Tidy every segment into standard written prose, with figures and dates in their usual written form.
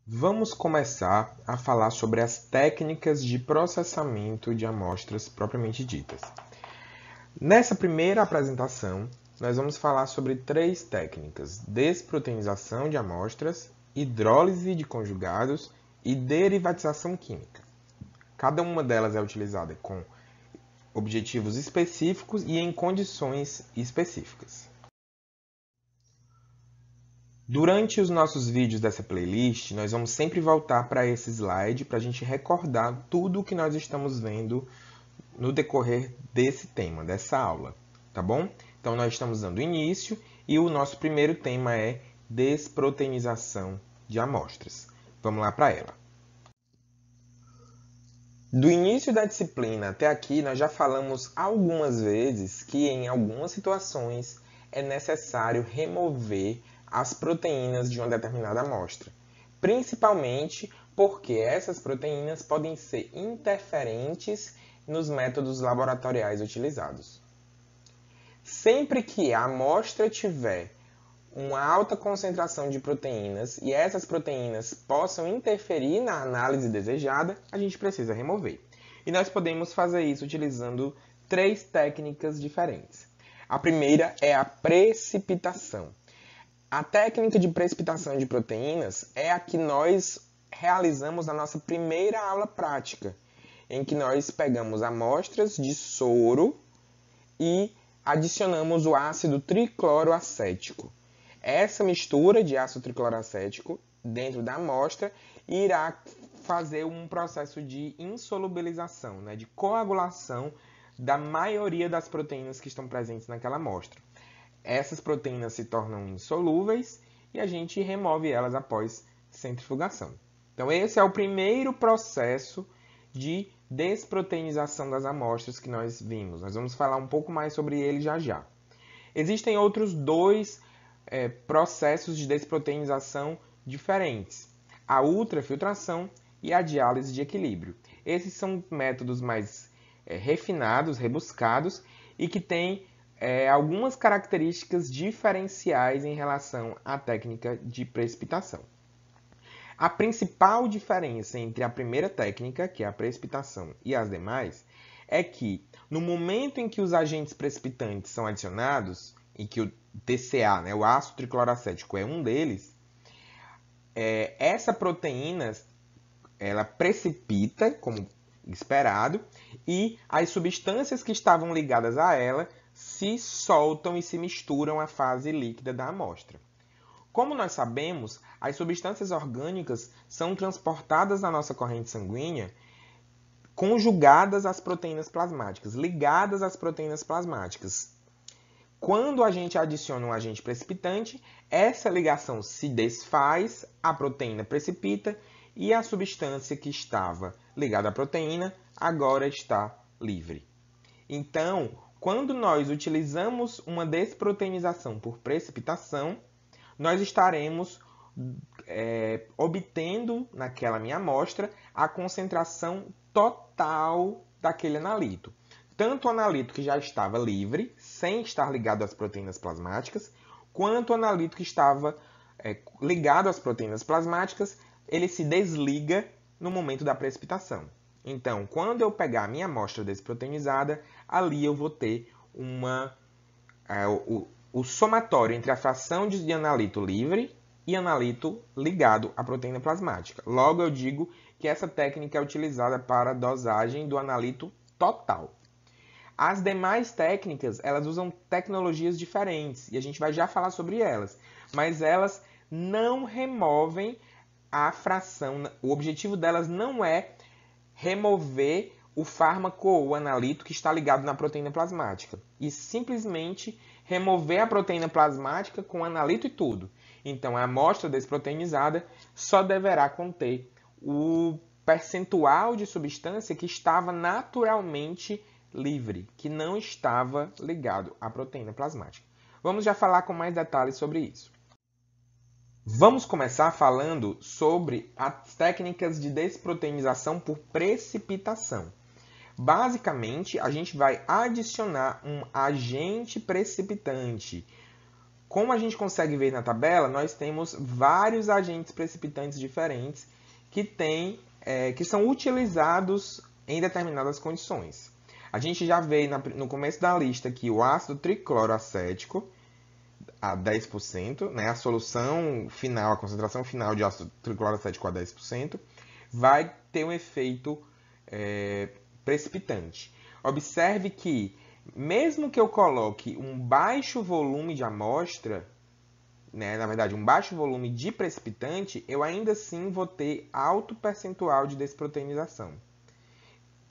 Vamos começar a falar sobre as técnicas de processamento de amostras propriamente ditas. Nessa primeira apresentação, nós vamos falar sobre três técnicas: desproteinização de amostras, hidrólise de conjugados e derivatização química. Cada uma delas é utilizada com objetivos específicos e em condições específicas. Durante os nossos vídeos dessa playlist, nós vamos sempre voltar para esse slide para a gente recordar tudo o que nós estamos vendo no decorrer desse tema, dessa aula, tá bom? Então, nós estamos dando início e o nosso primeiro tema é desproteinização de amostras. Vamos lá para ela. Do início da disciplina até aqui, nós já falamos algumas vezes que em algumas situações é necessário remover as proteínas de uma determinada amostra, principalmente porque essas proteínas podem ser interferentes nos métodos laboratoriais utilizados. Sempre que a amostra tiver uma alta concentração de proteínas e essas proteínas possam interferir na análise desejada, a gente precisa remover. E nós podemos fazer isso utilizando três técnicas diferentes. A primeira é a precipitação. A técnica de precipitação de proteínas é a que nós realizamos na nossa primeira aula prática, em que nós pegamos amostras de soro e adicionamos o ácido tricloroacético. Essa mistura de ácido tricloroacético dentro da amostra irá fazer um processo de insolubilização, de coagulação da maioria das proteínas que estão presentes naquela amostra. Essas proteínas se tornam insolúveis e a gente remove elas após centrifugação. Então, esse é o primeiro processo de desproteinização das amostras que nós vimos. Nós vamos falar um pouco mais sobre ele já já. Existem outros dois processos de desproteinização diferentes: a ultrafiltração e a diálise de equilíbrio. Esses são métodos mais refinados, rebuscados e que têm algumas características diferenciais em relação à técnica de precipitação. A principal diferença entre a primeira técnica, que é a precipitação, e as demais, é que no momento em que os agentes precipitantes são adicionados, e que o TCA, o ácido tricloroacético, é um deles, essa proteína ela precipita, como esperado, e as substâncias que estavam ligadas a ela se soltam e se misturam à fase líquida da amostra. Como nós sabemos, as substâncias orgânicas são transportadas na nossa corrente sanguínea conjugadas às proteínas plasmáticas, ligadas às proteínas plasmáticas. Quando a gente adiciona um agente precipitante, essa ligação se desfaz, a proteína precipita e a substância que estava ligada à proteína agora está livre. Então, quando nós utilizamos uma desproteinização por precipitação, nós estaremos obtendo naquela minha amostra a concentração total daquele analito. Tanto o analito que já estava livre, sem estar ligado às proteínas plasmáticas, quanto o analito que estava ligado às proteínas plasmáticas, ele se desliga no momento da precipitação. Então, quando eu pegar a minha amostra desproteinizada, ali eu vou ter o somatório entre a fração de analito livre e analito ligado à proteína plasmática. Logo, eu digo que essa técnica é utilizada para a dosagem do analito total. As demais técnicas, elas usam tecnologias diferentes e a gente vai já falar sobre elas, mas elas não removem a fração. O objetivo delas não é remover o fármaco ou o analito que está ligado na proteína plasmática, e simplesmente remover a proteína plasmática com analito e tudo. Então, a amostra desproteinizada só deverá conter o percentual de substância que estava naturalmente livre, que não estava ligado à proteína plasmática. Vamos já falar com mais detalhes sobre isso. Vamos começar falando sobre as técnicas de desproteinização por precipitação. Basicamente, a gente vai adicionar um agente precipitante, Como a gente consegue ver na tabela, nós temos vários agentes precipitantes diferentes que são utilizados em determinadas condições. A gente já vê no começo da lista que o ácido tricloroacético, a 10%, né, a solução final, a concentração final de ácido tricloroacético a 10%, vai ter um efeito precipitante. Observe que, mesmo que eu coloque um baixo volume de amostra, né, na verdade, um baixo volume de precipitante, eu ainda assim vou ter alto percentual de desproteinização.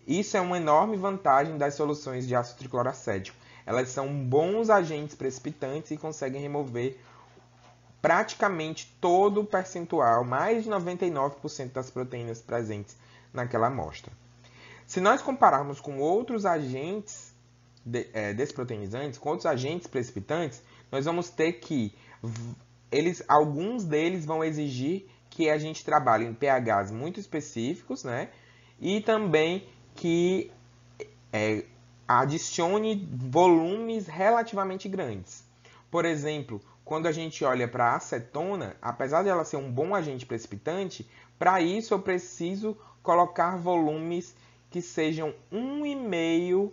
Isso é uma enorme vantagem das soluções de ácido tricloroacético. Elas são bons agentes precipitantes e conseguem remover praticamente todo o percentual, mais de 99% das proteínas presentes naquela amostra. Se nós compararmos com outros agentes desproteinizantes, com outros agentes precipitantes, nós vamos ter que alguns deles vão exigir que a gente trabalhe em pHs muito específicos, né? E também que adicione volumes relativamente grandes. Por exemplo, quando a gente olha para a acetona, apesar de ela ser um bom agente precipitante, para isso eu preciso colocar volumes que sejam 1,5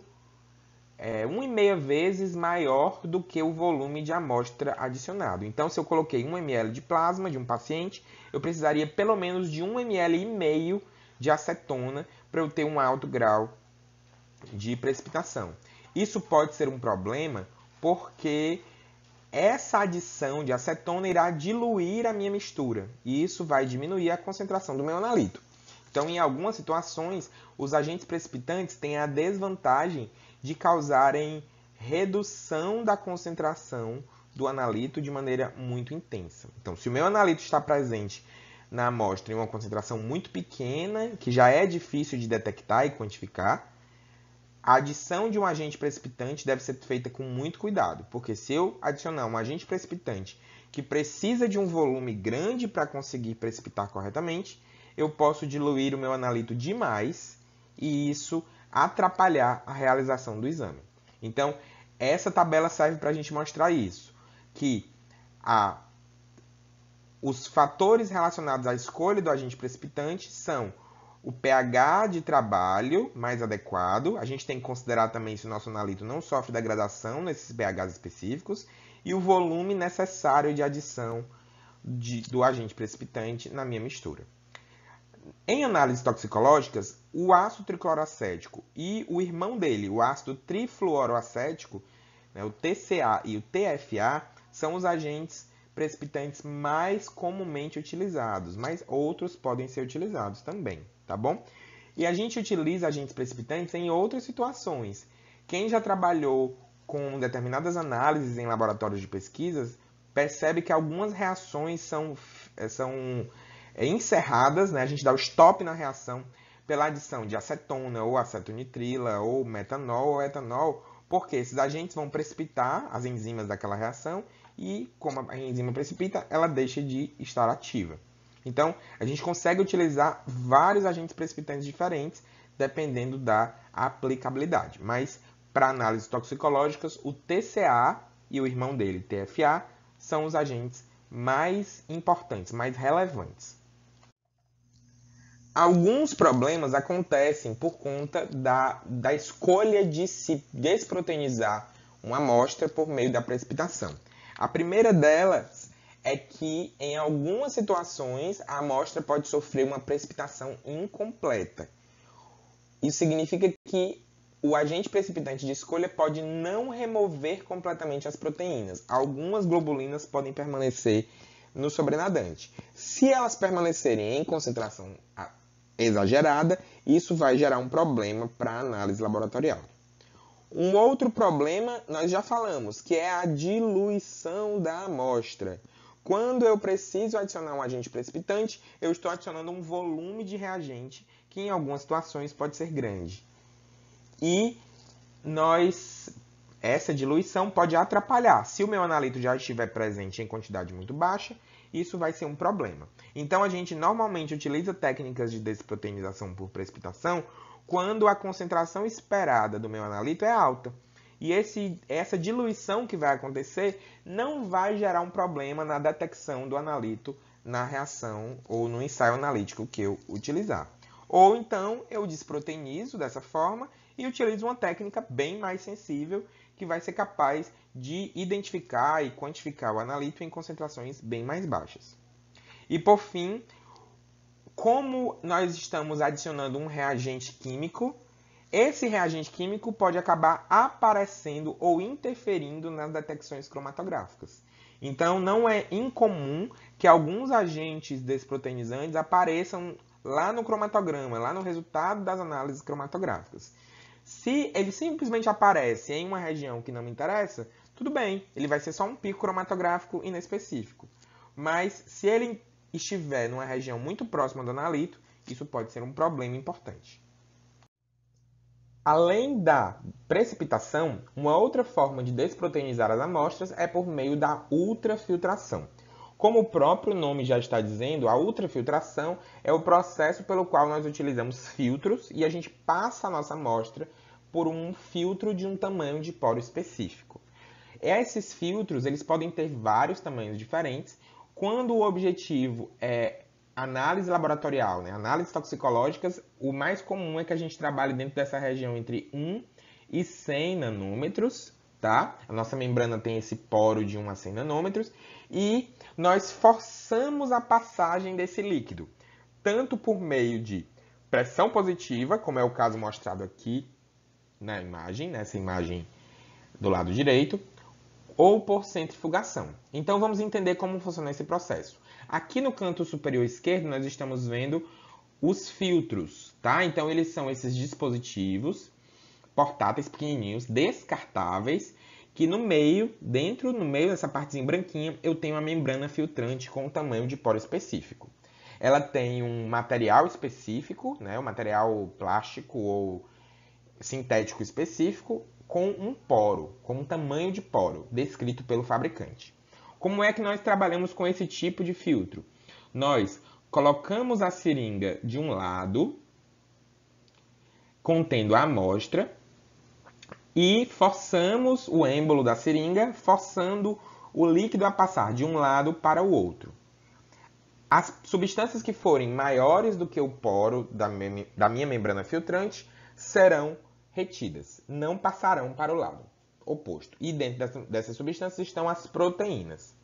vezes maior do que o volume de amostra adicionado. Então, se eu coloquei 1 ml de plasma de um paciente, eu precisaria pelo menos de 1,5 ml de acetona para eu ter um alto grau de precipitação. Isso pode ser um problema porque essa adição de acetona irá diluir a minha mistura e isso vai diminuir a concentração do meu analito. Então, em algumas situações, os agentes precipitantes têm a desvantagem de causarem redução da concentração do analito de maneira muito intensa. Então, se o meu analito está presente na amostra em uma concentração muito pequena, que já é difícil de detectar e quantificar, a adição de um agente precipitante deve ser feita com muito cuidado, porque se eu adicionar um agente precipitante que precisa de um volume grande para conseguir precipitar corretamente, eu posso diluir o meu analito demais e isso atrapalhar a realização do exame. Então, essa tabela serve para a gente mostrar isso, que os fatores relacionados à escolha do agente precipitante são o pH de trabalho mais adequado, a gente tem que considerar também se o nosso analito não sofre degradação nesses pHs específicos, e o volume necessário de adição do agente precipitante na minha mistura. Em análises toxicológicas, o ácido tricloroacético e o irmão dele, o ácido trifluoroacético, né, o TCA e o TFA, são os agentes precipitantes mais comumente utilizados, mas outros podem ser utilizados também, tá bom? E a gente utiliza agentes precipitantes em outras situações. Quem já trabalhou com determinadas análises em laboratórios de pesquisas percebe que algumas reações são encerradas, né? A gente dá o stop na reação pela adição de acetona, ou acetonitrila, ou metanol, ou etanol, porque esses agentes vão precipitar as enzimas daquela reação e, como a enzima precipita, ela deixa de estar ativa. Então, a gente consegue utilizar vários agentes precipitantes diferentes, dependendo da aplicabilidade. Mas, para análises toxicológicas, o TCA e o irmão dele, TFA, são os agentes mais importantes, mais relevantes. Alguns problemas acontecem por conta da escolha de se desproteinizar uma amostra por meio da precipitação. A primeira delas é que, em algumas situações, a amostra pode sofrer uma precipitação incompleta. Isso significa que o agente precipitante de escolha pode não remover completamente as proteínas. Algumas globulinas podem permanecer no sobrenadante. Se elas permanecerem em concentração exagerada, isso vai gerar um problema para a análise laboratorial. Um outro problema nós já falamos, que é a diluição da amostra. Quando eu preciso adicionar um agente precipitante, eu estou adicionando um volume de reagente que em algumas situações pode ser grande. E essa diluição pode atrapalhar. Se o meu analito já estiver presente em quantidade muito baixa, isso vai ser um problema. Então, a gente normalmente utiliza técnicas de desproteinização por precipitação quando a concentração esperada do meu analito é alta. E essa diluição que vai acontecer não vai gerar um problema na detecção do analito na reação ou no ensaio analítico que eu utilizar. Ou então eu desproteinizo dessa forma e utilizo uma técnica bem mais sensível que vai ser capaz de identificar e quantificar o analito em concentrações bem mais baixas. E por fim, como nós estamos adicionando um reagente químico, esse reagente químico pode acabar aparecendo ou interferindo nas detecções cromatográficas. Então, não é incomum que alguns agentes desproteinizantes apareçam lá no cromatograma, lá no resultado das análises cromatográficas. Se ele simplesmente aparece em uma região que não me interessa, tudo bem, ele vai ser só um pico cromatográfico inespecífico. Mas se ele estiver numa região muito próxima do analito, isso pode ser um problema importante. Além da precipitação, uma outra forma de desproteinizar as amostras é por meio da ultrafiltração. Como o próprio nome já está dizendo, a ultrafiltração é o processo pelo qual nós utilizamos filtros e a gente passa a nossa amostra por um filtro de um tamanho de poro específico. Esses filtros eles podem ter vários tamanhos diferentes. Quando o objetivo é análise laboratorial, análises toxicológicas, o mais comum é que a gente trabalhe dentro dessa região entre 1 e 100 nanômetros. Tá? A nossa membrana tem esse poro de 1 a 100 nanômetros e nós forçamos a passagem desse líquido, tanto por meio de pressão positiva, como é o caso mostrado aqui na imagem, nessa imagem do lado direito, ou por centrifugação. Então vamos entender como funciona esse processo. Aqui no canto superior esquerdo nós estamos vendo os filtros, tá? Então eles são esses dispositivos portáteis pequenininhos, descartáveis, que no meio dessa partezinha branquinha, eu tenho uma membrana filtrante com um tamanho de poro específico. Ela tem um material específico, um material plástico ou sintético específico, com um poro, com um tamanho de poro, descrito pelo fabricante. Como é que nós trabalhamos com esse tipo de filtro? Nós colocamos a seringa de um lado, contendo a amostra, e forçamos o êmbolo da seringa, forçando o líquido a passar de um lado para o outro. As substâncias que forem maiores do que o poro da minha membrana filtrante serão retidas, não passarão para o lado oposto. E dentro dessas substâncias estão as proteínas.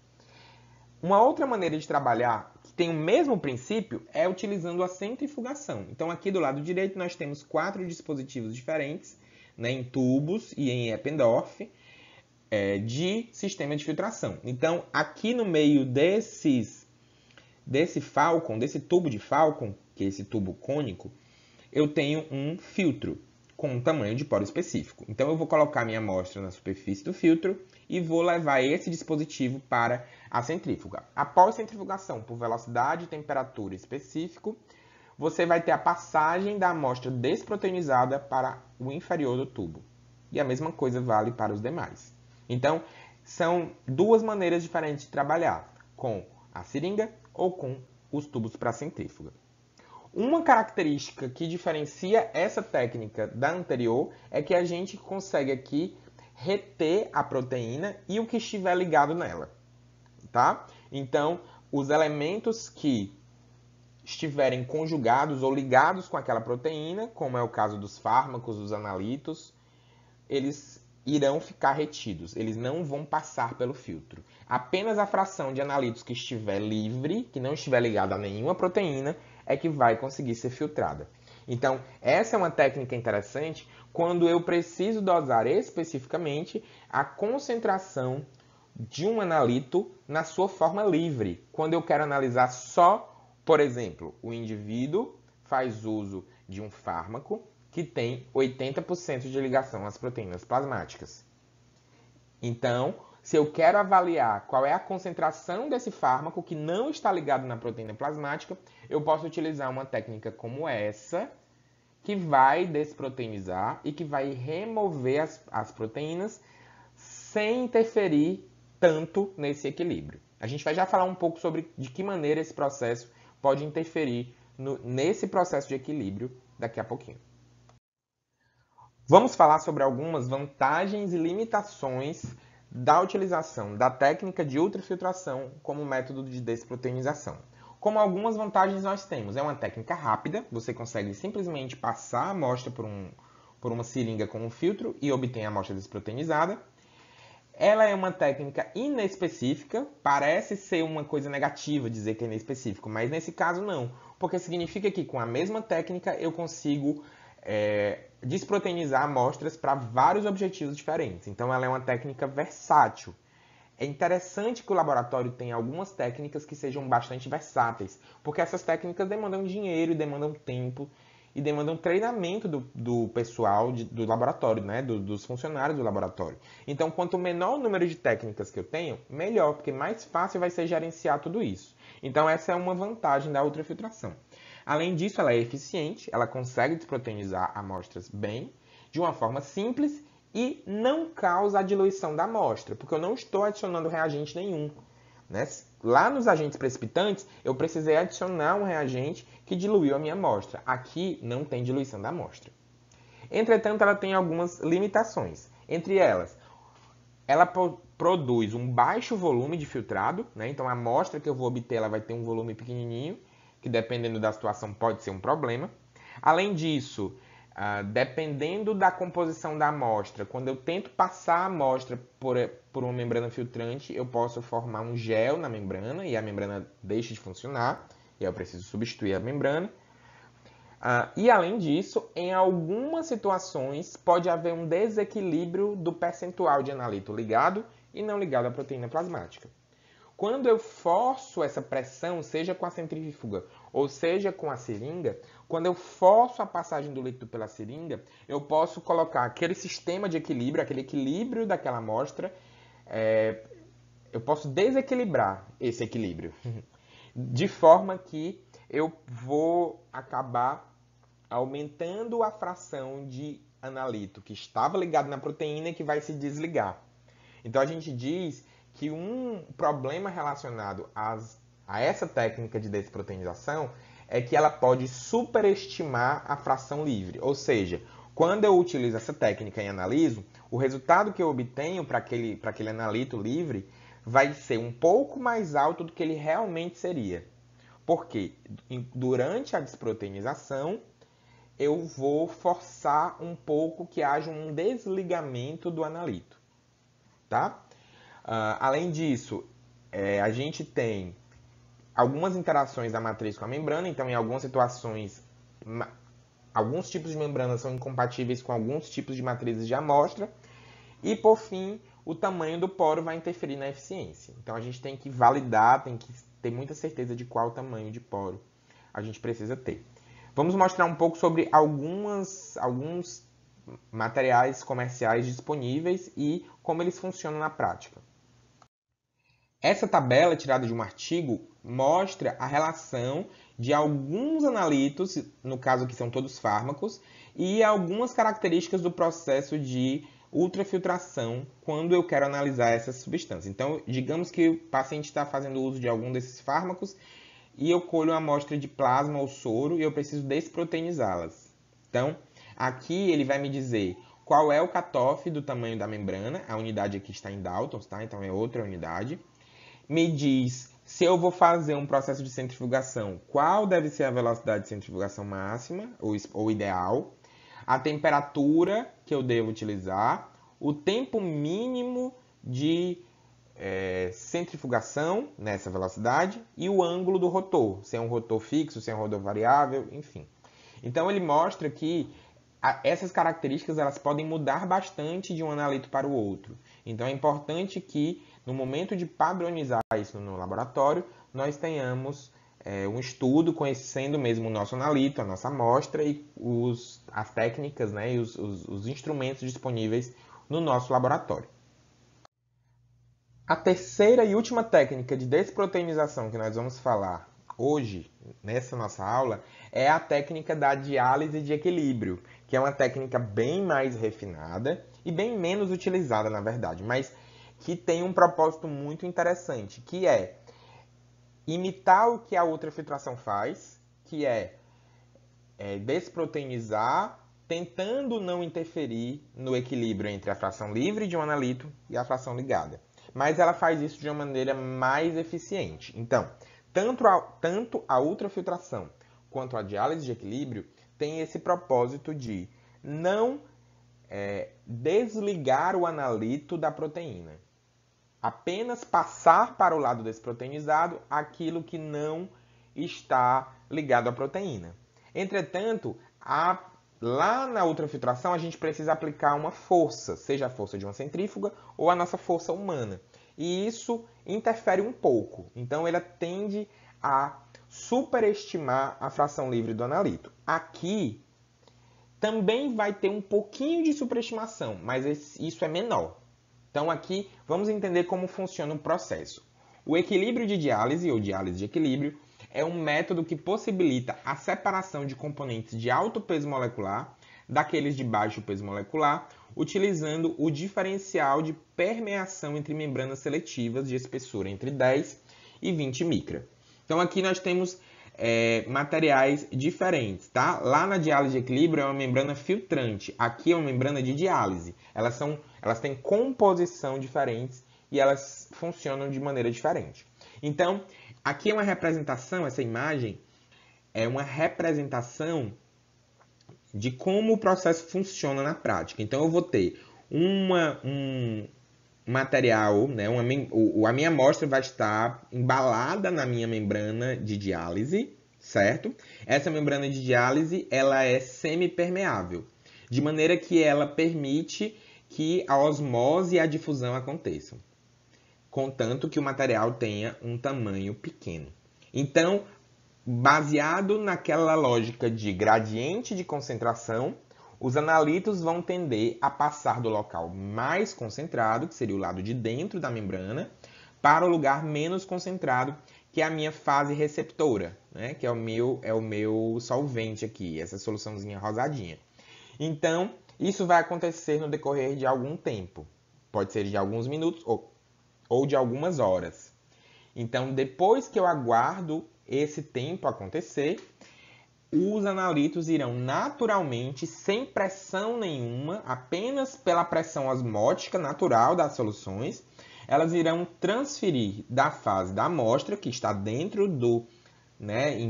Uma outra maneira de trabalhar, que tem o mesmo princípio, é utilizando a centrifugação. Então aqui do lado direito nós temos 4 dispositivos diferentes, em tubos e em Eppendorf, de sistema de filtração. Então, aqui no meio desse tubo de Falcon, que é esse tubo cônico, eu tenho um filtro com um tamanho de poro específico. Então, eu vou colocar minha amostra na superfície do filtro e vou levar esse dispositivo para a centrífuga. Após centrifugação por velocidade e temperatura específico, você vai ter a passagem da amostra desproteinizada para o inferior do tubo. E a mesma coisa vale para os demais. Então, são duas maneiras diferentes de trabalhar, com a seringa ou com os tubos para centrífuga. Uma característica que diferencia essa técnica da anterior é que a gente consegue aqui reter a proteína e o que estiver ligado nela. Tá? Então, os elementos que estiverem conjugados ou ligados com aquela proteína, como é o caso dos fármacos, dos analitos, eles irão ficar retidos, eles não vão passar pelo filtro. Apenas a fração de analitos que estiver livre, que não estiver ligada a nenhuma proteína, é que vai conseguir ser filtrada. Então, essa é uma técnica interessante quando eu preciso dosar especificamente a concentração de um analito na sua forma livre. Quando eu quero analisar só, por exemplo, o indivíduo faz uso de um fármaco que tem 80% de ligação às proteínas plasmáticas. Então, se eu quero avaliar qual é a concentração desse fármaco que não está ligado na proteína plasmática, eu posso utilizar uma técnica como essa, que vai desproteinizar e que vai remover as proteínas sem interferir tanto nesse equilíbrio. A gente vai já falar um pouco sobre de que maneira esse processo pode interferir nesse processo de equilíbrio daqui a pouquinho. Vamos falar sobre algumas vantagens e limitações da utilização da técnica de ultrafiltração como método de desproteinização. Como algumas vantagens nós temos, é uma técnica rápida, você consegue simplesmente passar a amostra por uma seringa com um filtro e obter a amostra desproteinizada. Ela é uma técnica inespecífica, parece ser uma coisa negativa dizer que é inespecífico, mas nesse caso não, porque significa que com a mesma técnica eu consigo desproteinizar amostras para vários objetivos diferentes. Então ela é uma técnica versátil. É interessante que o laboratório tenha algumas técnicas que sejam bastante versáteis, porque essas técnicas demandam dinheiro, demandam tempo e demandam treinamento do pessoal do laboratório, né? Dos funcionários do laboratório. Então, quanto menor o número de técnicas que eu tenho, melhor, porque mais fácil vai ser gerenciar tudo isso. Então, essa é uma vantagem da ultrafiltração. Além disso, ela é eficiente, ela consegue desproteinizar amostras bem, de uma forma simples e não causa a diluição da amostra, porque eu não estou adicionando reagente nenhum. Né? Lá nos agentes precipitantes, eu precisei adicionar um reagente que diluiu a minha amostra. Aqui não tem diluição da amostra. Entretanto, ela tem algumas limitações. Entre elas, ela produz um baixo volume de filtrado, né? Então a amostra que eu vou obter ela vai ter um volume pequenininho, que dependendo da situação pode ser um problema. Além disso, dependendo da composição da amostra, quando eu tento passar a amostra por uma membrana filtrante, eu posso formar um gel na membrana e a membrana deixa de funcionar, e aí eu preciso substituir a membrana. E além disso, em algumas situações pode haver um desequilíbrio do percentual de analito ligado e não ligado à proteína plasmática. Quando eu forço essa pressão, seja com a centrífuga ou seja com a seringa, quando eu forço a passagem do líquido pela seringa, eu posso colocar aquele sistema de equilíbrio, aquele equilíbrio daquela amostra, eu posso desequilibrar esse equilíbrio, de forma que eu vou acabar aumentando a fração de analito que estava ligado na proteína e que vai se desligar. Então a gente diz que um problema relacionado a essa técnica de desproteinização é que ela pode superestimar a fração livre. Ou seja, quando eu utilizo essa técnica e analiso, o resultado que eu obtenho para aquele analito livre vai ser um pouco mais alto do que ele realmente seria. Porque durante a desproteinização, eu vou forçar um pouco que haja um desligamento do analito. Tá? Além disso, a gente tem algumas interações da matriz com a membrana, então em algumas situações, alguns tipos de membranas são incompatíveis com alguns tipos de matrizes de amostra, e por fim, o tamanho do poro vai interferir na eficiência. Então a gente tem que validar, tem que ter muita certeza de qual tamanho de poro a gente precisa ter. Vamos mostrar um pouco sobre alguns materiais comerciais disponíveis e como eles funcionam na prática. Essa tabela, tirada de um artigo, mostra a relação de alguns analitos, no caso aqui são todos fármacos, e algumas características do processo de ultrafiltração quando eu quero analisar essas substâncias. Então, digamos que o paciente está fazendo uso de algum desses fármacos e eu colho uma amostra de plasma ou soro e eu preciso desproteinizá-las. Então, aqui ele vai me dizer qual é o cutoff do tamanho da membrana, a unidade aqui está em Daltons, tá? Então é outra unidade. Me diz se eu vou fazer um processo de centrifugação, qual deve ser a velocidade de centrifugação máxima ou ideal, a temperatura que eu devo utilizar, o tempo mínimo de centrifugação nessa velocidade e o ângulo do rotor, se é um rotor fixo, se é um rotor variável, enfim. Então ele mostra que essas características elas podem mudar bastante de um analito para o outro. Então é importante que no momento de padronizar isso no laboratório, nós tenhamos um estudo conhecendo mesmo o nosso analito, a nossa amostra e as técnicas, né, e os instrumentos disponíveis no nosso laboratório. A terceira e última técnica de desproteinização que nós vamos falar hoje, nessa nossa aula, é a técnica da diálise de equilíbrio, que é uma técnica bem mais refinada e bem menos utilizada, na verdade, mas que tem um propósito muito interessante, que é imitar o que a ultrafiltração faz, que é desproteinizar tentando não interferir no equilíbrio entre a fração livre de um analito e a fração ligada. Mas ela faz isso de uma maneira mais eficiente. Então, tanto a ultrafiltração quanto a diálise de equilíbrio tem esse propósito de não desligar o analito da proteína. Apenas passar para o lado desproteinizado aquilo que não está ligado à proteína. Entretanto, lá na ultrafiltração a gente precisa aplicar uma força, seja a força de uma centrífuga ou a nossa força humana. E isso interfere um pouco. Então, ela tende a superestimar a fração livre do analito. Aqui, também vai ter um pouquinho de superestimação, mas isso é menor. Então, aqui, vamos entender como funciona o processo. O equilíbrio de diálise, ou diálise de equilíbrio, é um método que possibilita a separação de componentes de alto peso molecular daqueles de baixo peso molecular, utilizando o diferencial de permeação entre membranas seletivas de espessura entre 10 e 20 micra. Então, aqui nós temos materiais diferentes, tá? Lá na diálise de equilíbrio é uma membrana filtrante, aqui é uma membrana de diálise. Elas têm composição diferentes e elas funcionam de maneira diferente. Então, aqui é uma representação, essa imagem é uma representação de como o processo funciona na prática. Então, eu vou ter um material, né, a minha amostra vai estar embalada na minha membrana de diálise, certo? Essa membrana de diálise, ela é semipermeável, de maneira que ela permite que a osmose e a difusão aconteçam, contanto que o material tenha um tamanho pequeno. Então, baseado naquela lógica de gradiente de concentração, os analitos vão tender a passar do local mais concentrado, que seria o lado de dentro da membrana, para o lugar menos concentrado, que é a minha fase receptora, né? Que é o meu solvente aqui, essa soluçãozinha rosadinha. Então, isso vai acontecer no decorrer de algum tempo. Pode ser de alguns minutos ou de algumas horas. Então, depois que eu aguardo esse tempo acontecer, os analitos irão naturalmente, sem pressão nenhuma, apenas pela pressão osmótica natural das soluções, elas irão transferir da fase da amostra, que está dentro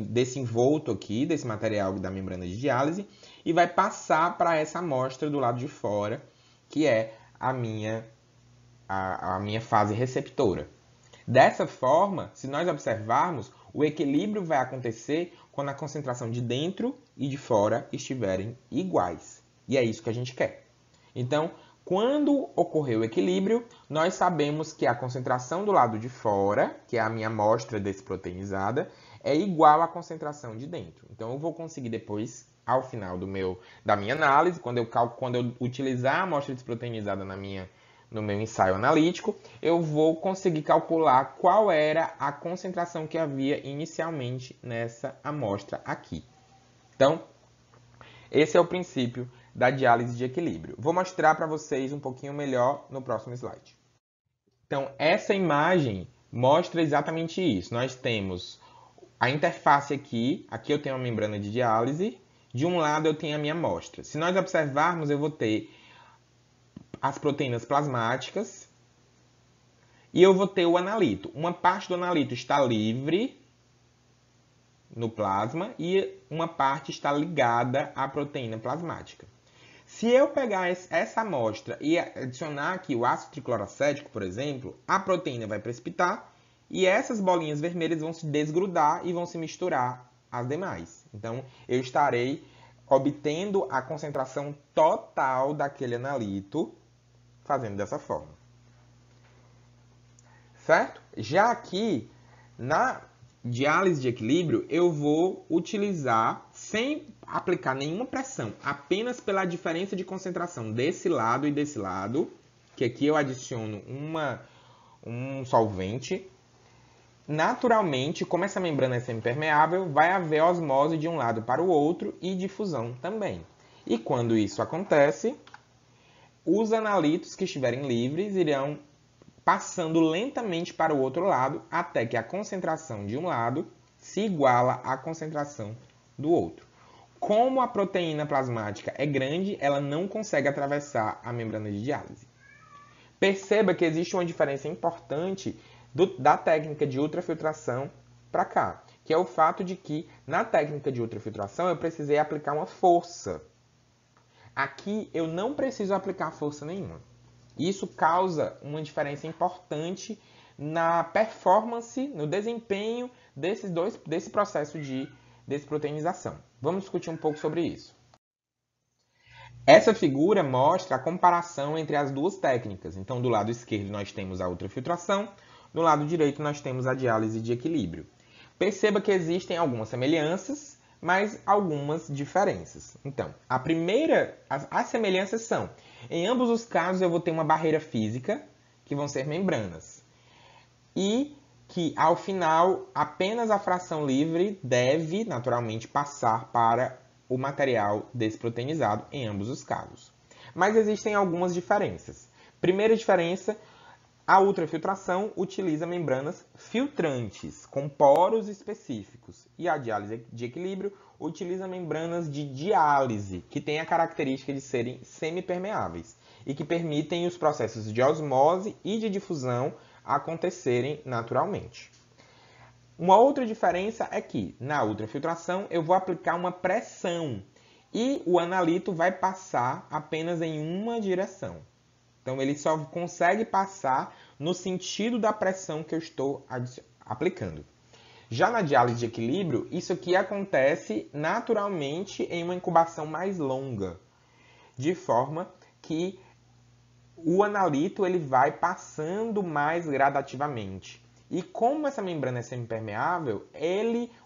desse envolto aqui, desse material da membrana de diálise, e vai passar para essa amostra do lado de fora, que é a minha fase receptora. Dessa forma, se nós observarmos, o equilíbrio vai acontecer quando a concentração de dentro e de fora estiverem iguais. E é isso que a gente quer. Então, quando ocorrer o equilíbrio, nós sabemos que a concentração do lado de fora, que é a minha amostra desproteinizada, é igual à concentração de dentro. Então, eu vou conseguir depois, ao final da minha análise, quando eu utilizar a amostra desproteinizada no meu ensaio analítico, eu vou conseguir calcular qual era a concentração que havia inicialmente nessa amostra aqui. Então, esse é o princípio da diálise de equilíbrio. Vou mostrar para vocês um pouquinho melhor no próximo slide. Então, essa imagem mostra exatamente isso. Nós temos a interface aqui eu tenho a membrana de diálise, de um lado eu tenho a minha amostra. Se nós observarmos, eu vou ter as proteínas plasmáticas e eu vou ter o analito. Uma parte do analito está livre no plasma e uma parte está ligada à proteína plasmática. Se eu pegar essa amostra e adicionar aqui o ácido tricloracético, por exemplo, a proteína vai precipitar e essas bolinhas vermelhas vão se desgrudar e vão se misturar às demais. Então, eu estarei obtendo a concentração total daquele analito fazendo dessa forma. Certo? Já aqui, na diálise de equilíbrio, eu vou utilizar, sem aplicar nenhuma pressão, apenas pela diferença de concentração desse lado e desse lado, que aqui eu adiciono um solvente. Naturalmente, como essa membrana é semipermeável, vai haver osmose de um lado para o outro e difusão também. E quando isso acontece, os analitos que estiverem livres irão passando lentamente para o outro lado, até que a concentração de um lado se iguala à concentração do outro. Como a proteína plasmática é grande, ela não consegue atravessar a membrana de diálise. Perceba que existe uma diferença importante da técnica de ultrafiltração para cá, que é o fato de que na técnica de ultrafiltração eu precisei aplicar uma força. Aqui eu não preciso aplicar força nenhuma. Isso causa uma diferença importante na performance, no desempenho desse processo de desproteinização. Vamos discutir um pouco sobre isso. Essa figura mostra a comparação entre as duas técnicas. Então, do lado esquerdo nós temos a ultrafiltração, do lado direito nós temos a diálise de equilíbrio. Perceba que existem algumas semelhanças, mas algumas diferenças. Então, as semelhanças são, em ambos os casos eu vou ter uma barreira física, que vão ser membranas. E que, ao final, apenas a fração livre deve, naturalmente, passar para o material desproteinizado em ambos os casos. Mas existem algumas diferenças. Primeira diferença, a ultrafiltração utiliza membranas filtrantes, com poros específicos. E a diálise de equilíbrio utiliza membranas de diálise, que têm a característica de serem semipermeáveis e que permitem os processos de osmose e de difusão acontecerem naturalmente. Uma outra diferença é que, na ultrafiltração, eu vou aplicar uma pressão e o analito vai passar apenas em uma direção. Então, ele só consegue passar no sentido da pressão que eu estou aplicando. Já na diálise de equilíbrio, isso aqui acontece naturalmente em uma incubação mais longa, de forma que o analito ele vai passando mais gradativamente. E como essa membrana é semipermeável,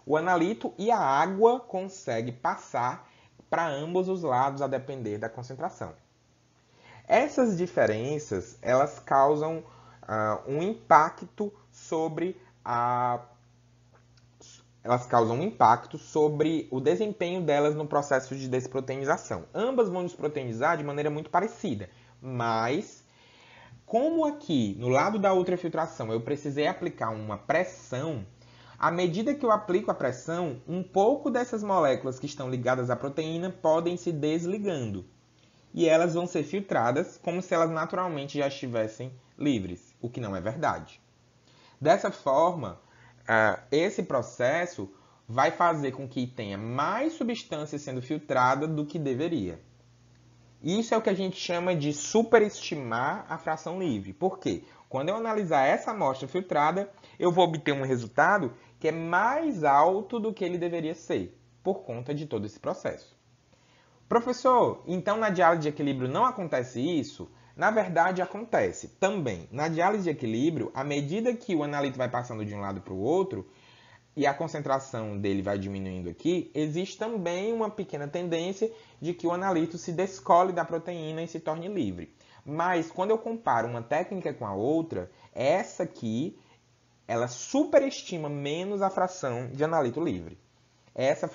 o analito e a água conseguem passar para ambos os lados a depender da concentração. Essas diferenças elas causam um impacto sobre o desempenho delas no processo de desproteinização. Ambas vão desproteinizar de maneira muito parecida, mas como aqui, no lado da ultrafiltração, eu precisei aplicar uma pressão, à medida que eu aplico a pressão, um pouco dessas moléculas que estão ligadas à proteína podem se desligando. E elas vão ser filtradas como se elas naturalmente já estivessem livres, o que não é verdade. Dessa forma, esse processo vai fazer com que tenha mais substância sendo filtrada do que deveria. Isso é o que a gente chama de superestimar a fração livre. Por quê? Quando eu analisar essa amostra filtrada, eu vou obter um resultado que é mais alto do que ele deveria ser, por conta de todo esse processo. Professor, então na diálise de equilíbrio não acontece isso? Na verdade, acontece também. Na diálise de equilíbrio, à medida que o analito vai passando de um lado para o outro, e a concentração dele vai diminuindo aqui, existe também uma pequena tendência de que o analito se descole da proteína e se torne livre. Mas quando eu comparo uma técnica com a outra, essa aqui, ela superestima menos a fração de analito livre. Essa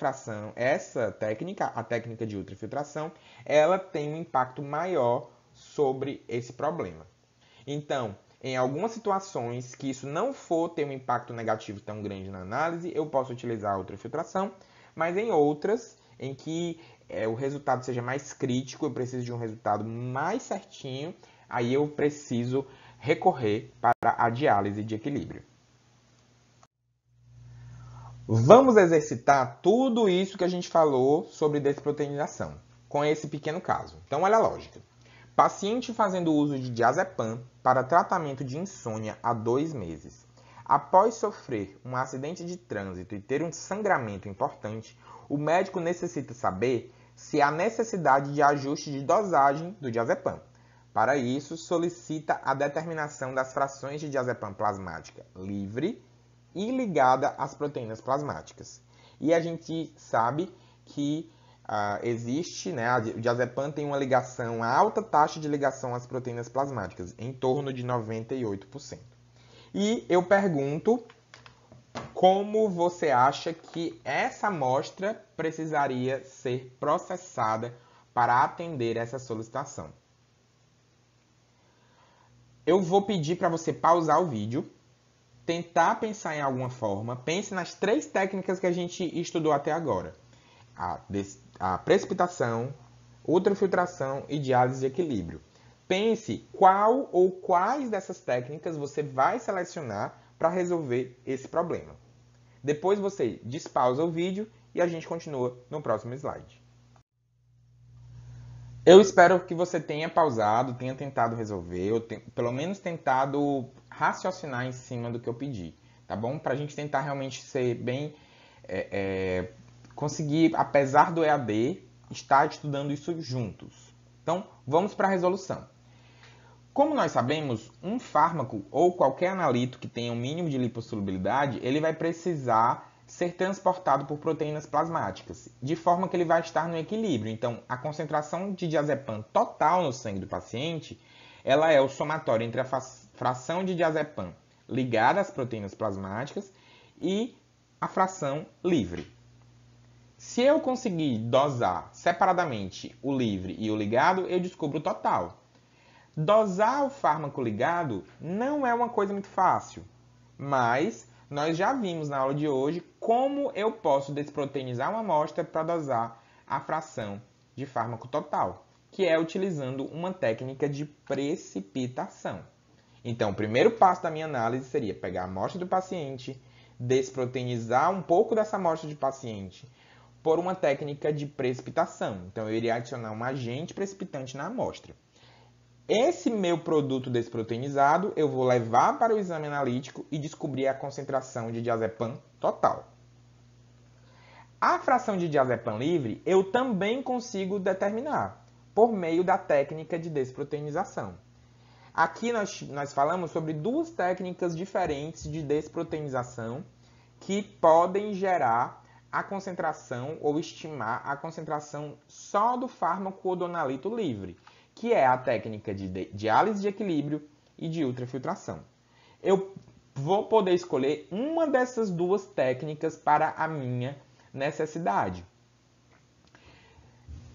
técnica, a técnica de ultrafiltração, ela tem um impacto maior sobre esse problema. Então, em algumas situações que isso não for ter um impacto negativo tão grande na análise, eu posso utilizar a ultrafiltração, mas em outras, em que o resultado seja mais crítico, eu preciso de um resultado mais certinho, aí eu preciso recorrer para a diálise de equilíbrio. Vamos exercitar tudo isso que a gente falou sobre desproteinização, com esse pequeno caso. Então, olha a lógica. Paciente fazendo uso de diazepam para tratamento de insônia há 2 meses. Após sofrer um acidente de trânsito e ter um sangramento importante, o médico necessita saber se há necessidade de ajuste de dosagem do diazepam. Para isso, solicita a determinação das frações de diazepam plasmática livre e ligada às proteínas plasmáticas. E a gente sabe que existe, o diazepam tem uma ligação, a alta taxa de ligação às proteínas plasmáticas, em torno de 98%. E eu pergunto, como você acha que essa amostra precisaria ser processada para atender essa solicitação? Eu vou pedir para você pausar o vídeo, tentar pensar em alguma forma, pense nas 3 técnicas que a gente estudou até agora. a precipitação, ultrafiltração e diálise de equilíbrio. Pense qual ou quais dessas técnicas você vai selecionar para resolver esse problema. Depois você despausa o vídeo e a gente continua no próximo slide. Eu espero que você tenha pausado, tenha tentado resolver, ou pelo menos tentado raciocinar em cima do que eu pedi, tá bom? Para a gente tentar realmente ser bem... conseguir, apesar do EAD, estar estudando isso juntos. Então, vamos para a resolução. Como nós sabemos, um fármaco ou qualquer analítico que tenha um mínimo de lipossolubilidade, ele vai precisar ser transportado por proteínas plasmáticas, de forma que ele vai estar no equilíbrio. Então, a concentração de diazepam total no sangue do paciente, ela é o somatório entre a fração de diazepam ligada às proteínas plasmáticas e a fração livre. Se eu conseguir dosar separadamente o livre e o ligado, eu descubro o total. Dosar o fármaco ligado não é uma coisa muito fácil, mas nós já vimos na aula de hoje como eu posso desproteinizar uma amostra para dosar a fração de fármaco total, que é utilizando uma técnica de precipitação. Então, o primeiro passo da minha análise seria pegar a amostra do paciente, desproteinizar um pouco dessa amostra de paciente por uma técnica de precipitação. Então, eu iria adicionar um agente precipitante na amostra. Esse meu produto desproteinizado eu vou levar para o exame analítico e descobrir a concentração de diazepam total. A fração de diazepam livre eu também consigo determinar por meio da técnica de desproteinização. Aqui nós falamos sobre duas técnicas diferentes de desproteinização que podem gerar a concentração ou estimar a concentração só do fármaco odonalito livre, que é a técnica de diálise de equilíbrio e de ultrafiltração. Eu vou poder escolher uma dessas duas técnicas para a minha necessidade.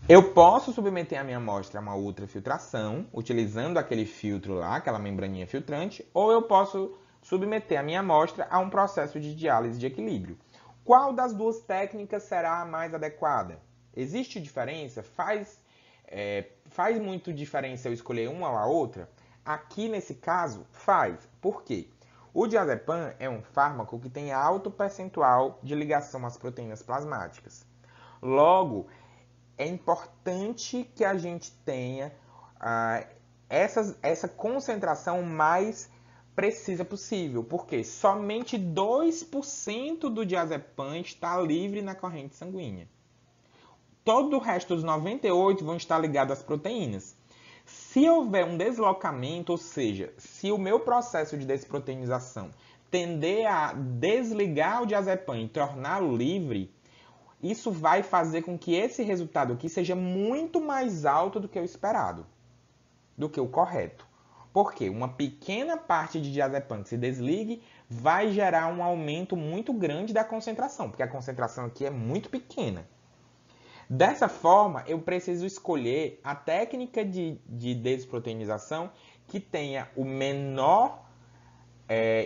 Eu posso submeter a minha amostra a uma ultrafiltração, utilizando aquele filtro lá, aquela membraninha filtrante, ou eu posso submeter a minha amostra a um processo de diálise de equilíbrio. Qual das duas técnicas será a mais adequada? Existe diferença? Faz muito diferença eu escolher uma ou a outra? Aqui, nesse caso, faz. Por quê? O diazepam é um fármaco que tem alto percentual de ligação às proteínas plasmáticas. Logo, é importante que a gente tenha essa concentração mais precisa possível, porque somente 2% do diazepam está livre na corrente sanguínea. Todo o resto dos 98% vão estar ligados às proteínas. Se houver um deslocamento, ou seja, se o meu processo de desproteinização tender a desligar o diazepam e torná-lo livre, isso vai fazer com que esse resultado aqui seja muito mais alto do que o esperado, do que o correto. Porque uma pequena parte de diazepam que se desligue vai gerar um aumento muito grande da concentração, porque a concentração aqui é muito pequena. Dessa forma, eu preciso escolher a técnica de desproteinização que tenha o menor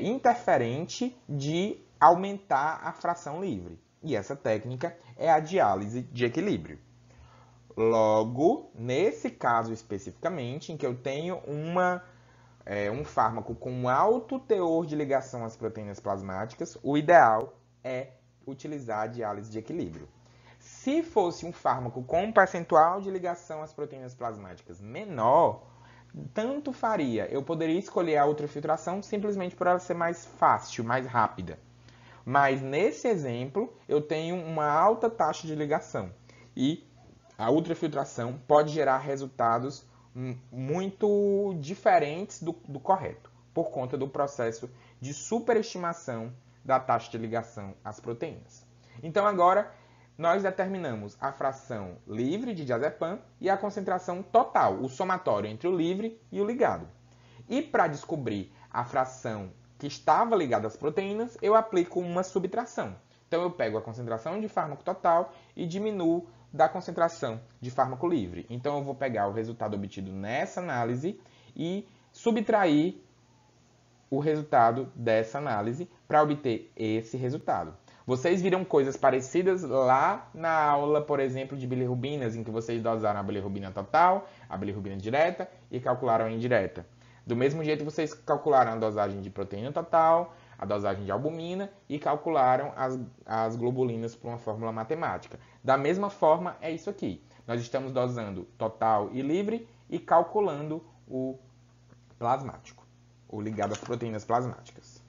interferente de aumentar a fração livre. E essa técnica é a diálise de equilíbrio. Logo, nesse caso especificamente, em que eu tenho um fármaco com alto teor de ligação às proteínas plasmáticas, o ideal é utilizar a diálise de equilíbrio. Se fosse um fármaco com um percentual de ligação às proteínas plasmáticas menor, tanto faria. Eu poderia escolher a ultrafiltração simplesmente por ela ser mais fácil, mais rápida. Mas nesse exemplo, eu tenho uma alta taxa de ligação. E a ultrafiltração pode gerar resultados muito diferentes do correto, por conta do processo de superestimação da taxa de ligação às proteínas. Então agora nós determinamos a fração livre de diazepam e a concentração total, o somatório entre o livre e o ligado. E para descobrir a fração que estava ligada às proteínas, eu aplico uma subtração. Então eu pego a concentração de fármaco total e diminuo da concentração de fármaco livre. Então eu vou pegar o resultado obtido nessa análise e subtrair o resultado dessa análise para obter esse resultado. Vocês viram coisas parecidas lá na aula, por exemplo, de bilirrubinas, em que vocês dosaram a bilirrubina total, a bilirrubina direta e calcularam a indireta. Do mesmo jeito, vocês calcularam a dosagem de proteína total, a dosagem de albumina e calcularam as globulinas por uma fórmula matemática. Da mesma forma, é isso aqui. Nós estamos dosando total e livre e calculando o plasmático, o ligado às proteínas plasmáticas.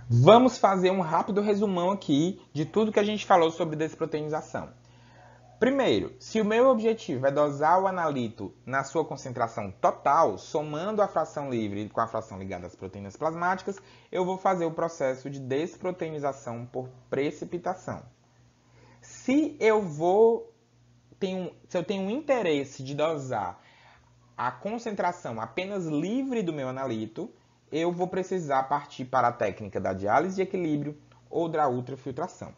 Vamos fazer um rápido resumão aqui de tudo que a gente falou sobre desproteinização. Primeiro, se o meu objetivo é dosar o analito na sua concentração total, somando a fração livre com a fração ligada às proteínas plasmáticas, eu vou fazer o processo de desproteinização por precipitação. Se eu tenho interesse de dosar a concentração apenas livre do meu analito, eu vou precisar partir para a técnica da diálise de equilíbrio ou da ultrafiltração.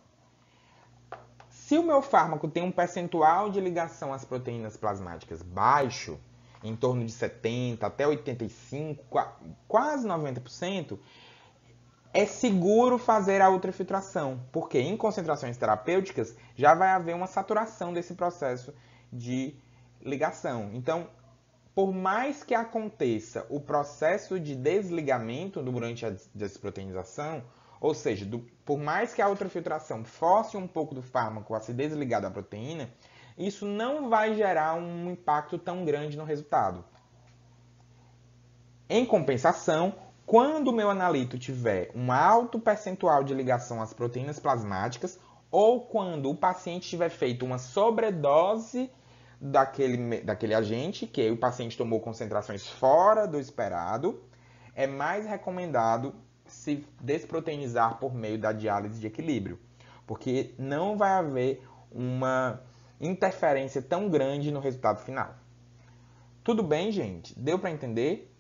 Se o meu fármaco tem um percentual de ligação às proteínas plasmáticas baixo, em torno de 70% até 85%, quase 90%, é seguro fazer a ultrafiltração, porque em concentrações terapêuticas já vai haver uma saturação desse processo de ligação. Então, por mais que aconteça o processo de desligamento durante a desproteinização, ou seja, por mais que a ultrafiltração force um pouco do fármaco a se desligar da proteína, isso não vai gerar um impacto tão grande no resultado. Em compensação, quando o meu analito tiver um alto percentual de ligação às proteínas plasmáticas, ou quando o paciente tiver feito uma sobredose daquele agente, que o paciente tomou concentrações fora do esperado, é mais recomendado se desproteinizar por meio da diálise de equilíbrio, porque não vai haver uma interferência tão grande no resultado final. Tudo bem, gente? Deu para entender?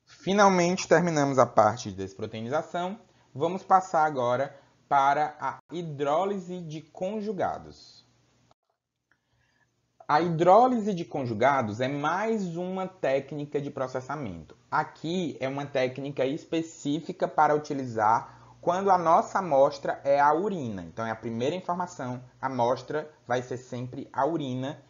Finalmente terminamos a parte de desproteinização. Vamos passar agora para a hidrólise de conjugados. A hidrólise de conjugados é mais uma técnica de processamento. Aqui é uma técnica específica para utilizar quando a nossa amostra é a urina. Então, é a primeira informação, a amostra vai ser sempre a urina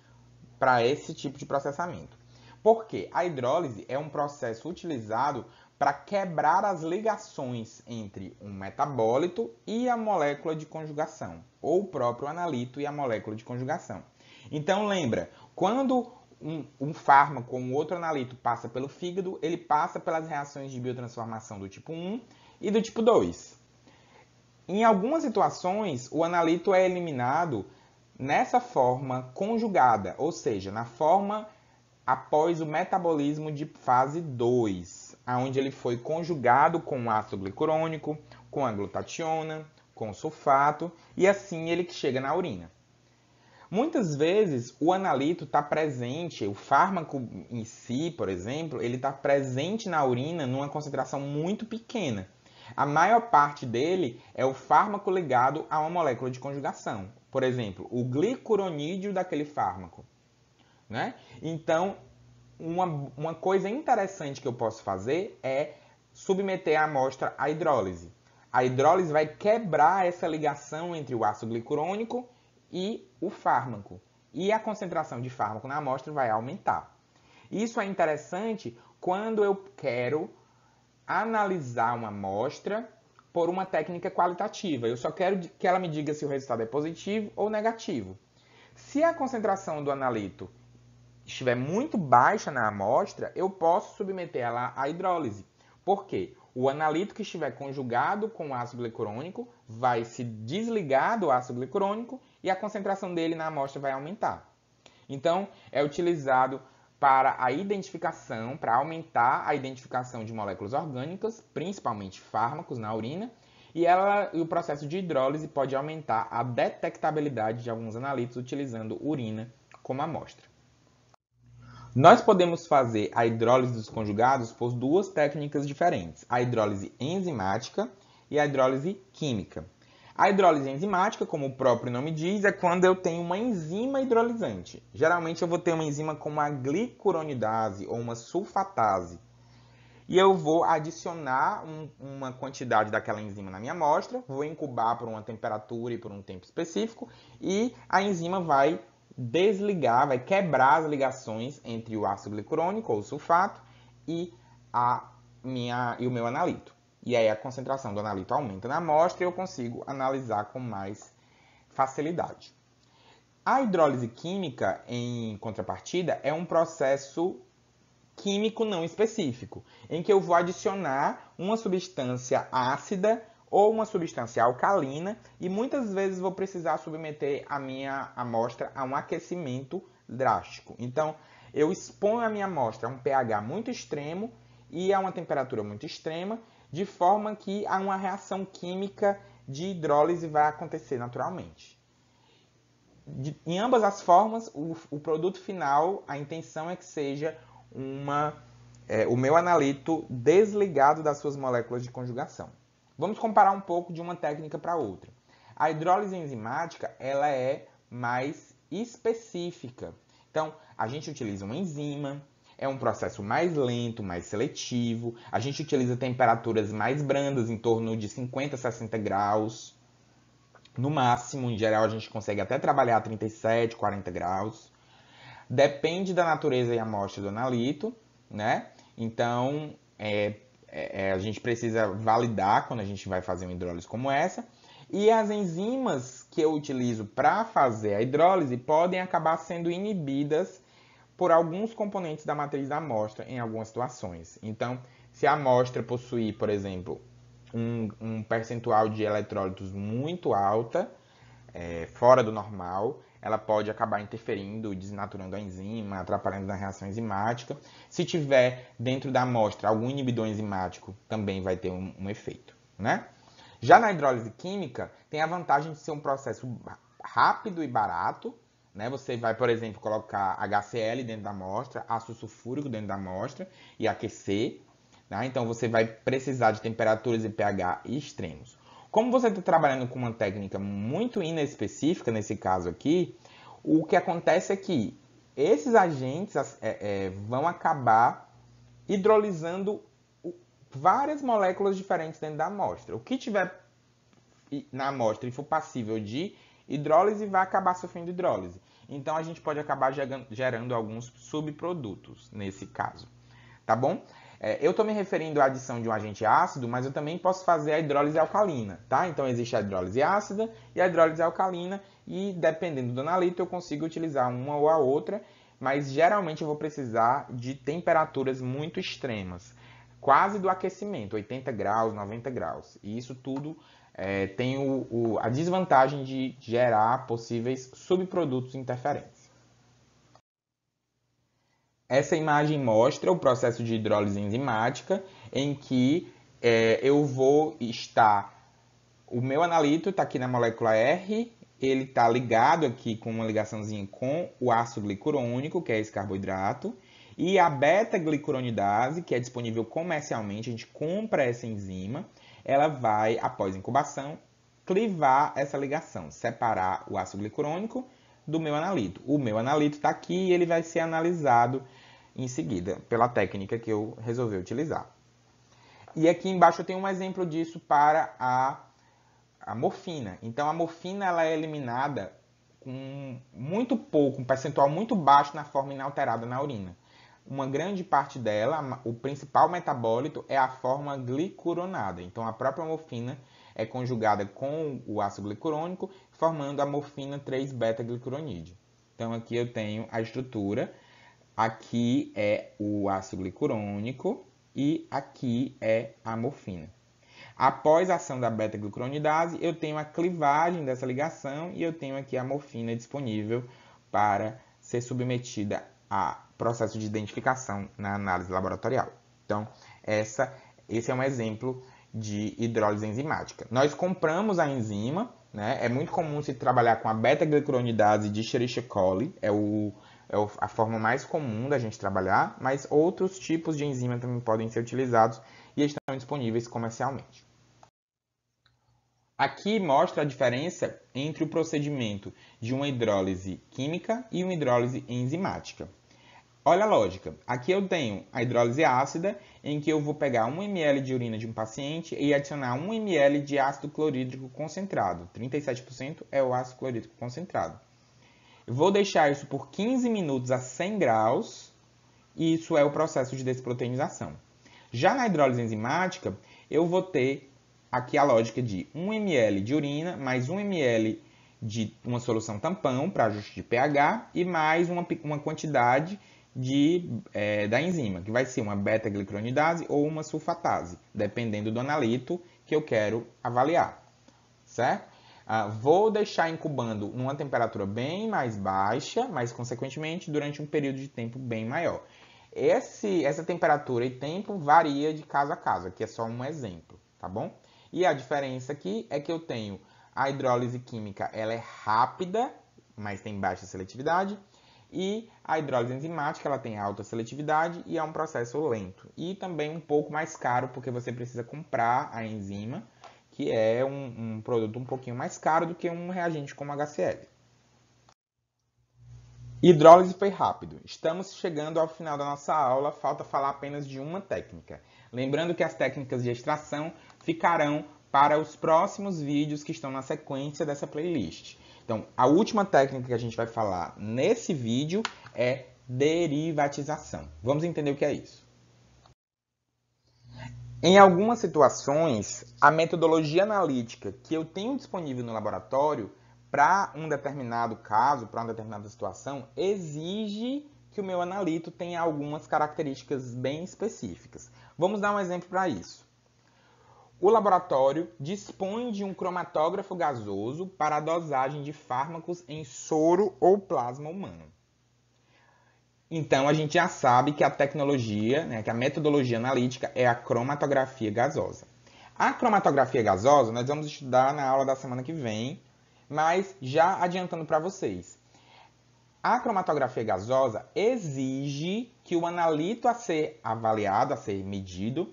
para esse tipo de processamento. Por quê? A hidrólise é um processo utilizado para quebrar as ligações entre um metabólito e a molécula de conjugação, ou o próprio analito e a molécula de conjugação. Então, lembra, quando um fármaco ou um outro analito passa pelo fígado, ele passa pelas reações de biotransformação do tipo 1 e do tipo 2. Em algumas situações, o analito é eliminado nessa forma conjugada, ou seja, na forma após o metabolismo de fase 2, onde ele foi conjugado com o ácido glicurônico, com a glutationa, com o sulfato, e assim ele chega na urina. Muitas vezes o analito está presente, o fármaco em si, por exemplo, ele está presente na urina numa concentração muito pequena. A maior parte dele é o fármaco ligado a uma molécula de conjugação. Por exemplo, o glicuronídeo daquele fármaco, né? Então, uma coisa interessante que eu posso fazer é submeter a amostra à hidrólise. A hidrólise vai quebrar essa ligação entre o ácido glicurônico e o fármaco. E a concentração de fármaco na amostra vai aumentar. Isso é interessante quando eu quero analisar uma amostra por uma técnica qualitativa. Eu só quero que ela me diga se o resultado é positivo ou negativo. Se a concentração do analito estiver muito baixa na amostra, eu posso submeter ela à hidrólise. Por quê? O analito que estiver conjugado com o ácido glicurônico vai se desligar do ácido glicurônico e a concentração dele na amostra vai aumentar. Então, é utilizado para a identificação, para aumentar a identificação de moléculas orgânicas, principalmente fármacos na urina, e o processo de hidrólise pode aumentar a detectabilidade de alguns analitos utilizando urina como amostra. Nós podemos fazer a hidrólise dos conjugados por duas técnicas diferentes, a hidrólise enzimática e a hidrólise química. A hidrólise enzimática, como o próprio nome diz, é quando eu tenho uma enzima hidrolisante. Geralmente eu vou ter uma enzima como a glicuronidase ou uma sulfatase. e eu vou adicionar uma quantidade daquela enzima na minha amostra, vou incubar por uma temperatura e por um tempo específico, e a enzima vai desligar, vai quebrar as ligações entre o ácido glicurônico ou sulfato e o meu analito. E aí a concentração do analito aumenta na amostra e eu consigo analisar com mais facilidade. A hidrólise química, em contrapartida, é um processo químico não específico, em que eu vou adicionar uma substância ácida ou uma substância alcalina e muitas vezes vou precisar submeter a minha amostra a um aquecimento drástico. Então, eu exponho a minha amostra a um pH muito extremo e a uma temperatura muito extrema, de forma que uma reação química de hidrólise vai acontecer naturalmente. Em ambas as formas, o produto final, a intenção é que seja o meu analito desligado das suas moléculas de conjugação. Vamos comparar um pouco de uma técnica para outra. A hidrólise enzimática ela é mais específica. Então, a gente utiliza uma enzima, é um processo mais lento, mais seletivo. A gente utiliza temperaturas mais brandas, em torno de 50 a 60 graus. No máximo, em geral, a gente consegue até trabalhar a 37, 40 graus. Depende da natureza e amostra do analito, né? Então, a gente precisa validar quando a gente vai fazer uma hidrólise como essa. E as enzimas que eu utilizo para fazer a hidrólise podem acabar sendo inibidas por alguns componentes da matriz da amostra em algumas situações. Então, se a amostra possuir, por exemplo, um percentual de eletrólitos muito alta, fora do normal, ela pode acabar interferindo, desnaturando a enzima, atrapalhando na reação enzimática. Se tiver dentro da amostra algum inibidor enzimático, também vai ter um efeito, né? Já na hidrólise química, tem a vantagem de ser um processo rápido e barato, né? Você vai, por exemplo, colocar HCl dentro da amostra, ácido sulfúrico dentro da amostra e aquecer, né? Então você vai precisar de temperaturas e pH extremos. Como você está trabalhando com uma técnica muito inespecífica, nesse caso aqui, o que acontece é que esses agentes vão acabar hidrolisando várias moléculas diferentes dentro da amostra. O que tiver na amostra e for passível de hidrólise vai acabar sofrendo hidrólise. Então a gente pode acabar gerando alguns subprodutos nesse caso. Tá bom? Eu estou me referindo à adição de um agente ácido, mas eu também posso fazer a hidrólise alcalina, tá? Então existe a hidrólise ácida e a hidrólise alcalina e dependendo do analito eu consigo utilizar uma ou a outra, mas geralmente eu vou precisar de temperaturas muito extremas, quase do aquecimento, 80 graus, 90 graus. E isso tudo tem a desvantagem de gerar possíveis subprodutos interferentes. Essa imagem mostra o processo de hidrólise enzimática, em que eu vou estar... O meu analito está aqui na molécula R, ele está ligado aqui com uma ligaçãozinha com o ácido glicurônico, que é esse carboidrato, e a beta-glicuronidase, que é disponível comercialmente, a gente compra essa enzima, ela vai, após incubação, clivar essa ligação, separar o ácido glicurônico do meu analito. O meu analito está aqui e ele vai ser analisado em seguida, pela técnica que eu resolvi utilizar. E aqui embaixo eu tenho um exemplo disso para a morfina. Então a morfina ela é eliminada com muito pouco, um percentual muito baixo na forma inalterada na urina. Uma grande parte dela, o principal metabólito é a forma glicuronada. Então a própria morfina é conjugada com o ácido glicurônico, formando a morfina 3-beta-glicuronide. Então aqui eu tenho a estrutura, aqui é o ácido glicurônico e aqui é a morfina. Após a ação da beta-glucuronidase, eu tenho a clivagem dessa ligação e eu tenho aqui a morfina disponível para ser submetida a processo de identificação na análise laboratorial. Então, esse é um exemplo de hidrólise enzimática. Nós compramos a enzima, né? É muito comum se trabalhar com a beta-glucuronidase de Escherichia coli, a forma mais comum da gente trabalhar, mas outros tipos de enzima também podem ser utilizados e estão disponíveis comercialmente. Aqui mostra a diferença entre o procedimento de uma hidrólise química e uma hidrólise enzimática. Olha a lógica. Aqui eu tenho a hidrólise ácida, em que eu vou pegar 1 ml de urina de um paciente e adicionar 1 ml de ácido clorídrico concentrado. 37% é o ácido clorídrico concentrado. Eu vou deixar isso por 15 minutos a 100 graus, e isso é o processo de desproteinização. Já na hidrólise enzimática, eu vou ter aqui a lógica de 1 ml de urina mais 1 ml de uma solução tampão para ajuste de pH e mais uma quantidade da enzima, que vai ser uma beta-glicuronidase ou uma sulfatase, dependendo do analito que eu quero avaliar, certo? Vou deixar incubando numa temperatura bem mais baixa, mas consequentemente durante um período de tempo bem maior. Essa temperatura e tempo varia de caso a caso, aqui é só um exemplo, tá bom? E a diferença aqui é que eu tenho a hidrólise química, ela é rápida, mas tem baixa seletividade, e a hidrólise enzimática, ela tem alta seletividade e é um processo lento. E também um pouco mais caro, porque você precisa comprar a enzima, que é um produto um pouquinho mais caro do que um reagente como HCl. Hidrólise foi rápido. Estamos chegando ao final da nossa aula, falta falar apenas de uma técnica. Lembrando que as técnicas de extração ficarão para os próximos vídeos que estão na sequência dessa playlist. Então, a última técnica que a gente vai falar nesse vídeo é derivatização. Vamos entender o que é isso. Em algumas situações, a metodologia analítica que eu tenho disponível no laboratório para um determinado caso, para uma determinada situação, exige que o meu analito tenha algumas características bem específicas. Vamos dar um exemplo para isso. O laboratório dispõe de um cromatógrafo gasoso para a dosagem de fármacos em soro ou plasma humano. Então, a gente já sabe que a tecnologia, que a metodologia analítica é a cromatografia gasosa. A cromatografia gasosa nós vamos estudar na aula da semana que vem, mas já adiantando para vocês. A cromatografia gasosa exige que o analito a ser avaliado, a ser medido,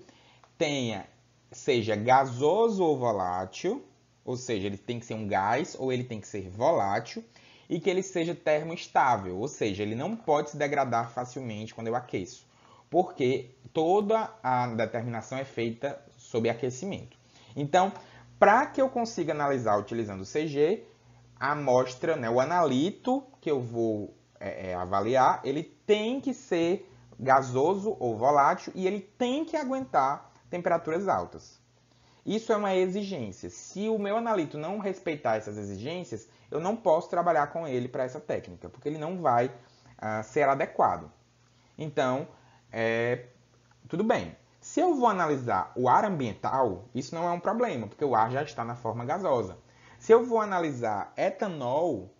seja gasoso ou volátil, ou seja, ele tem que ser um gás ou ele tem que ser volátil, e que ele seja termoestável, ou seja, ele não pode se degradar facilmente quando eu aqueço, porque toda a determinação é feita sob aquecimento. Então, para que eu consiga analisar utilizando o CG, a amostra, o analito que eu vou avaliar, ele tem que ser gasoso ou volátil e ele tem que aguentar temperaturas altas. Isso é uma exigência. Se o meu analito não respeitar essas exigências, eu não posso trabalhar com ele para essa técnica, porque ele não vai ser adequado. Então, tudo bem. Se eu vou analisar o ar ambiental, isso não é um problema, porque o ar já está na forma gasosa. Se eu vou analisar etanol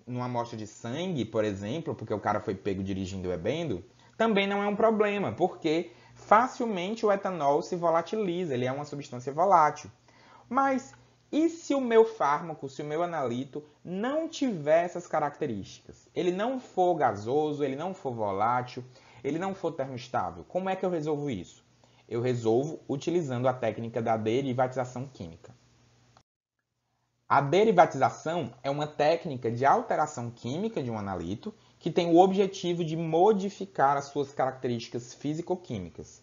numa amostra de sangue, por exemplo, porque o cara foi pego dirigindo e bebendo, também não é um problema, porque facilmente o etanol se volatiliza, ele é uma substância volátil. Mas e se o meu fármaco, se o meu analito não tiver essas características? Ele não for gasoso, ele não for volátil, ele não for termoestável. Como é que eu resolvo isso? Eu resolvo utilizando a técnica da derivatização química. A derivatização é uma técnica de alteração química de um analito que tem o objetivo de modificar as suas características físico-químicas.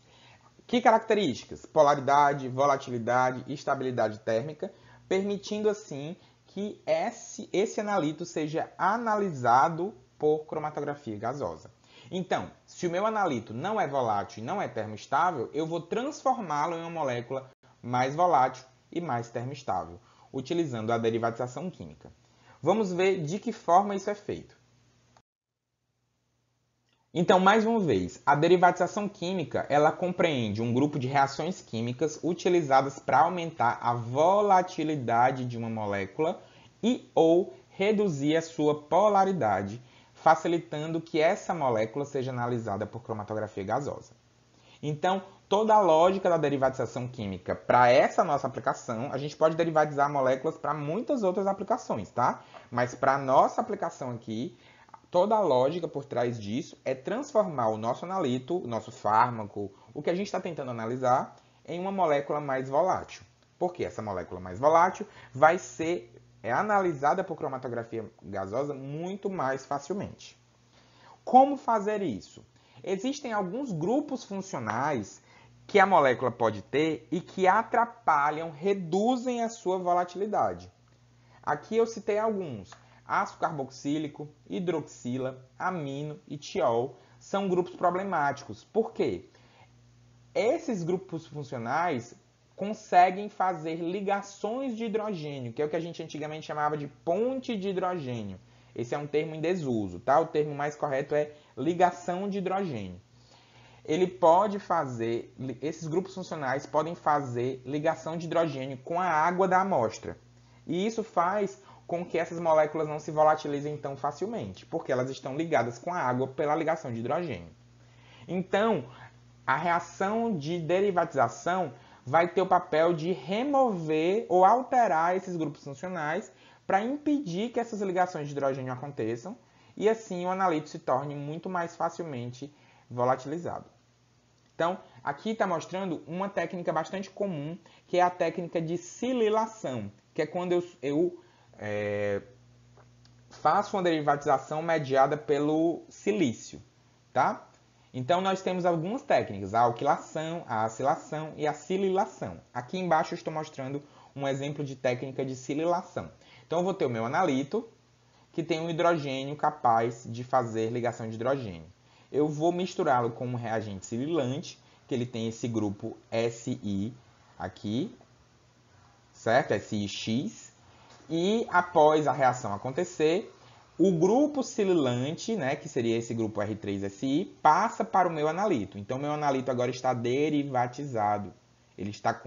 Que características? Polaridade, volatilidade e estabilidade térmica, permitindo assim que esse analito seja analisado por cromatografia gasosa. Então, se o meu analito não é volátil e não é termoestável, eu vou transformá-lo em uma molécula mais volátil e mais termoestável, utilizando a derivatização química. Vamos ver de que forma isso é feito. Então, mais uma vez, a derivatização química, ela compreende um grupo de reações químicas utilizadas para aumentar a volatilidade de uma molécula e ou reduzir a sua polaridade, facilitando que essa molécula seja analisada por cromatografia gasosa. Então, toda a lógica da derivatização química para essa nossa aplicação, a gente pode derivatizar moléculas para muitas outras aplicações, tá? Mas para a nossa aplicação aqui, toda a lógica por trás disso é transformar o nosso analito, o nosso fármaco, o que a gente está tentando analisar, em uma molécula mais volátil. Porque essa molécula mais volátil vai ser analisada por cromatografia gasosa muito mais facilmente. Como fazer isso? Existem alguns grupos funcionais que a molécula pode ter e que atrapalham, reduzem a sua volatilidade. Aqui eu citei alguns. Ácido carboxílico, hidroxila, amino e tiol são grupos problemáticos. Por quê? Esses grupos funcionais conseguem fazer ligações de hidrogênio, que é o que a gente antigamente chamava de ponte de hidrogênio. Esse é um termo em desuso, tá? O termo mais correto é ligação de hidrogênio. Esses grupos funcionais podem fazer ligação de hidrogênio com a água da amostra. E isso faz com que essas moléculas não se volatilizem tão facilmente, porque elas estão ligadas com a água pela ligação de hidrogênio. Então, a reação de derivatização vai ter o papel de remover ou alterar esses grupos funcionais para impedir que essas ligações de hidrogênio aconteçam e assim o analito se torne muito mais facilmente volatilizado. Então, aqui está mostrando uma técnica bastante comum, que é a técnica de sililação, que é quando eu faço uma derivatização mediada pelo silício, tá? Então, nós temos algumas técnicas, a alquilação, a acilação e a sililação. Aqui embaixo eu estou mostrando um exemplo de técnica de sililação. Então, eu vou ter o meu analito, que tem um hidrogênio capaz de fazer ligação de hidrogênio. Eu vou misturá-lo com um reagente sililante, que ele tem esse grupo Si aqui, certo? SiX. E após a reação acontecer, o grupo sililante, né, que seria esse grupo R3Si, passa para o meu analito. Então, meu analito agora está derivatizado. Ele está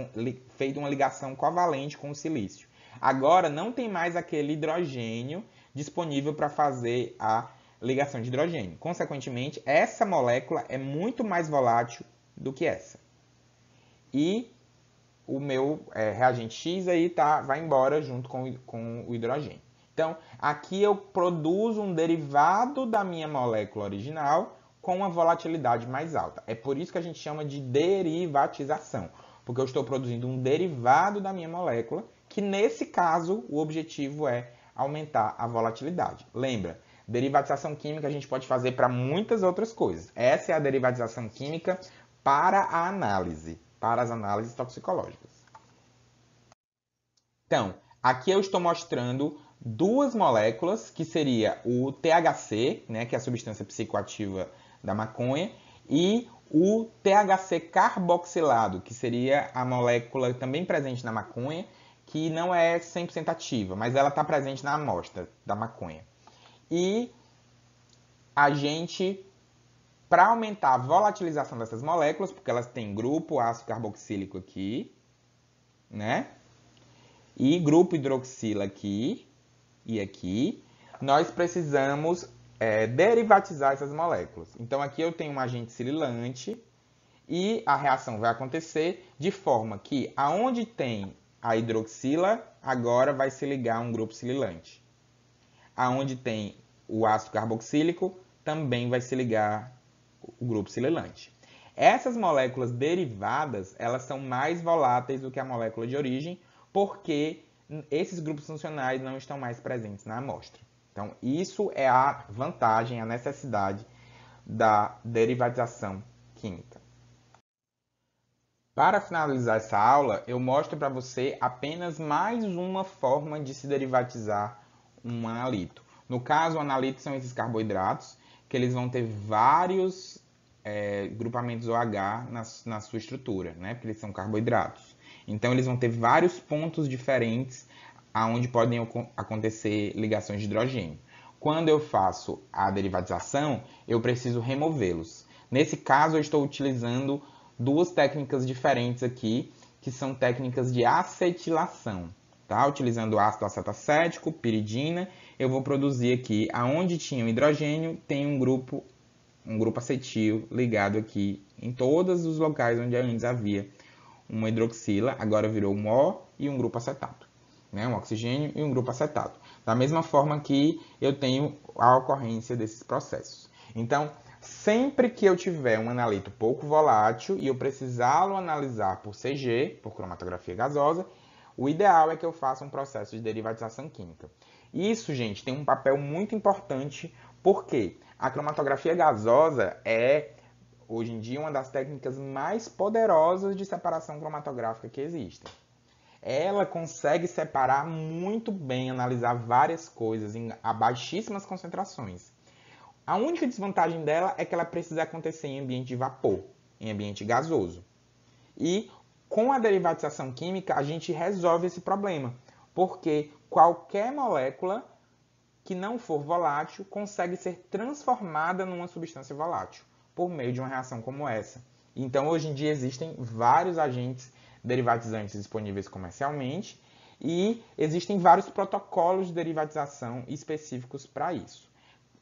feito uma ligação covalente com o silício. Agora, não tem mais aquele hidrogênio disponível para fazer a ligação de hidrogênio. Consequentemente, essa molécula é muito mais volátil do que essa. E o meu reagente X aí vai embora junto com o hidrogênio. Então, aqui eu produzo um derivado da minha molécula original com uma volatilidade mais alta. É por isso que a gente chama de derivatização, porque eu estou produzindo um derivado da minha molécula, que nesse caso o objetivo é aumentar a volatilidade. Lembra, derivatização química a gente pode fazer para muitas outras coisas. Essa é a derivatização química para a análise, para as análises toxicológicas. Então, aqui eu estou mostrando duas moléculas, que seria o THC, né, que é a substância psicoativa da maconha, e o THC carboxilado, que seria a molécula também presente na maconha, que não é 100% ativa, mas ela está presente na amostra da maconha. E a gente, para aumentar a volatilização dessas moléculas, porque elas têm grupo ácido carboxílico aqui, né? E grupo hidroxila aqui e aqui, nós precisamos derivatizar essas moléculas. Então aqui eu tenho um agente sililante e a reação vai acontecer de forma que aonde tem a hidroxila, agora vai se ligar um grupo sililante. Aonde tem o ácido carboxílico, também vai se ligar o grupo sililante. Essas moléculas derivadas, elas são mais voláteis do que a molécula de origem, porque esses grupos funcionais não estão mais presentes na amostra. Então, isso é a vantagem, a necessidade da derivatização química. Para finalizar essa aula, eu mostro para você apenas mais uma forma de se derivatizar um analito. No caso, o analito são esses carboidratos, que eles vão ter vários grupamentos OH na sua estrutura, né? Porque eles são carboidratos. Então, eles vão ter vários pontos diferentes onde podem acontecer ligações de hidrogênio. Quando eu faço a derivatização, eu preciso removê-los. Nesse caso, eu estou utilizando duas técnicas diferentes aqui, que são técnicas de acetilação. Tá? Utilizando ácido acetacético, piridina, eu vou produzir aqui, aonde tinha um hidrogênio, tem um grupo acetil ligado aqui em todos os locais onde antes havia uma hidroxila, agora virou um O e um grupo acetato. Né? Um oxigênio e um grupo acetato. Da mesma forma que eu tenho a ocorrência desses processos. Então, sempre que eu tiver um analito pouco volátil e eu precisá-lo analisar por CG, por cromatografia gasosa, o ideal é que eu faça um processo de derivatização química. Isso, gente, tem um papel muito importante Por quê? A cromatografia gasosa é, hoje em dia, uma das técnicas mais poderosas de separação cromatográfica que existem. Ela consegue separar muito bem, analisar várias coisas a baixíssimas concentrações. A única desvantagem dela é que ela precisa acontecer em ambiente de vapor, em ambiente gasoso. E com a derivatização química, a gente resolve esse problema, porque qualquer molécula que não for volátil consegue ser transformada numa substância volátil por meio de uma reação como essa. Então, hoje em dia, existem vários agentes derivatizantes disponíveis comercialmente e existem vários protocolos de derivatização específicos para isso.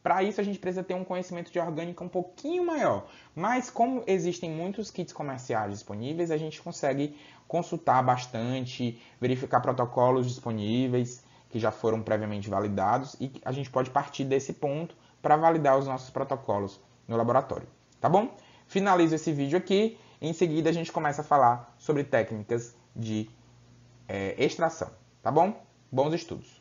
Para isso, a gente precisa ter um conhecimento de orgânica um pouquinho maior. Mas, como existem muitos kits comerciais disponíveis, a gente consegue consultar bastante, verificar protocolos disponíveis que já foram previamente validados e a gente pode partir desse ponto para validar os nossos protocolos no laboratório. Tá bom? Finalizo esse vídeo aqui. Em seguida, a gente começa a falar sobre técnicas de extração. Tá bom? Bons estudos!